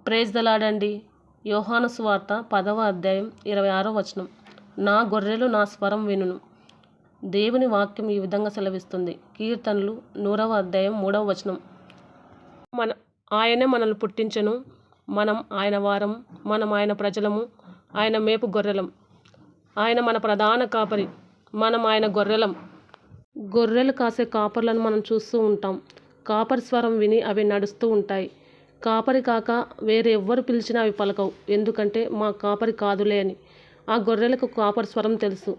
Praise the lord అండి. యోహాను సువార్త 10వ అధ్యాయం 26వ వచనం. నా గొర్రెలు నా స్వరం వినును. దేవుని వాక్యం ఈ విధంగా సెలవిస్తుంది. కీర్తనలు 100వ అధ్యాయం 3వ వచనం. ఆయనే మనల్ని పుట్టించెను, మనం ఆయన వారం, మనం ఆయన ప్రజలము, ఆయన మేపు గొర్రెలం. ఆయన మన ప్రధాన కాపరి, మనం ఆయన గొర్రెలం. గొర్రెలు కాసే కాపర్లను మనం చూస్తూ ఉంటాం. కాపరి స్వరం విని అవి నడుస్తూ ఉంటాయి. కాపరి కాక వేరే ఎవ్వరు పిలిచినా అవి పలకవు. ఎందుకంటే మా కాపరి కాదులే అని. ఆ గొర్రెలకు కాపరి స్వరం తెలుసు.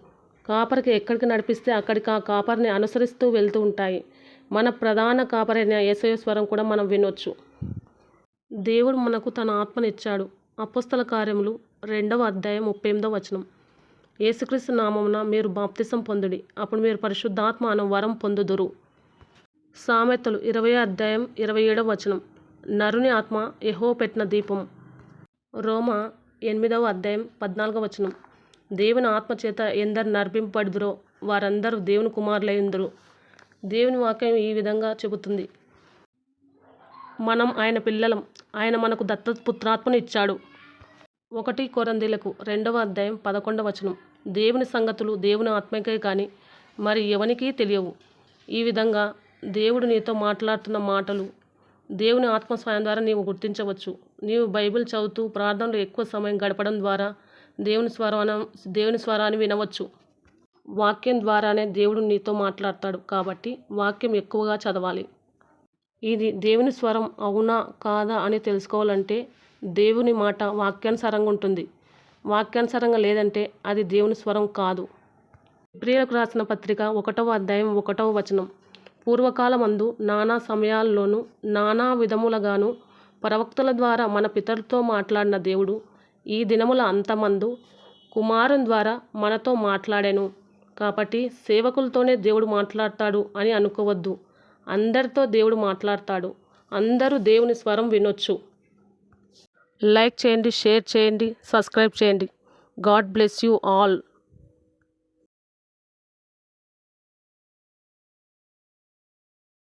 కాపరికి ఎక్కడికి నడిపిస్తే అక్కడికి ఆ కాపరిని అనుసరిస్తూ వెళ్తూ ఉంటాయి. మన ప్రధాన కాపరైన యేసయ్య స్వరం కూడా మనం వినొచ్చు. దేవుడు మనకు తన ఆత్మనిచ్చాడు. అపోస్తల కార్యములు 2వ అధ్యాయం 38వ వచనం. యేసుక్రీస్తు నామమున మీరు బాప్తిసం పొందుడి, అప్పుడు మీరు పరిశుద్ధాత్మ అను వరం పొందుదురు. సామెతలు 20వ అధ్యాయం 27వ వచనం. నరుని ఆత్మ యెహోవా పెట్టిన దీపం. రోమా 8వ అధ్యాయం 14వ వచనం. దేవుని ఆత్మ చేత ఎందరు నడిపింపబడుదురో వారందరూ దేవుని కుమారులైందురు. దేవుని వాక్యం ఈ విధంగా చెబుతుంది. మనం ఆయన పిల్లలం. ఆయన మనకు దత్తత పుత్రాత్మను ఇచ్చాడు. 1 కొరింథీయులకు 2వ అధ్యాయం 11వ వచనం. దేవుని సంగతులు దేవుని ఆత్మకే కానీ మరి ఎవనికీ తెలియవు. ఈ విధంగా దేవుడు నీతో మాట్లాడుతున్న మాటలు దేవుని ఆత్మ స్వయం ద్వారా నీవు గుర్తించవచ్చు. నీవు బైబిల్ చదువుతూ ప్రార్థనలో ఎక్కువ సమయం గడపడం ద్వారా దేవుని స్వరాన్ని వినవచ్చు. వాక్యం ద్వారానే దేవుడు నీతో మాట్లాడతాడు. కాబట్టి వాక్యం ఎక్కువగా చదవాలి. ఇది దేవుని స్వరం అవునా కాదా అని తెలుసుకోవాలంటే దేవుని మాట వాక్యానుసారంగా ఉంటుంది. వాక్యానుసారంగా లేదంటే అది దేవుని స్వరం కాదు. హెబ్రీయులకు రాసిన పత్రిక 1వ అధ్యాయం 1వ వచనం. పూర్వకాలమందు నానా సమయాల్లోనూ నానా విధములుగాను ప్రవక్తల ద్వారా మన పితరులతో మాట్లాడిన దేవుడు ఈ దినముల అంతమందు కుమారుని ద్వారా మనతో మాట్లాడెను. కాబట్టి సేవకులతోనే దేవుడు మాట్లాడతాడు అని అనుకోవద్దు. అందరితో దేవుడు మాట్లాడతాడు. అందరూ దేవుని స్వరం వినొచ్చు. లైక్ చేయండి, షేర్ చేయండి, సబ్స్క్రైబ్ చేయండి. God bless you all.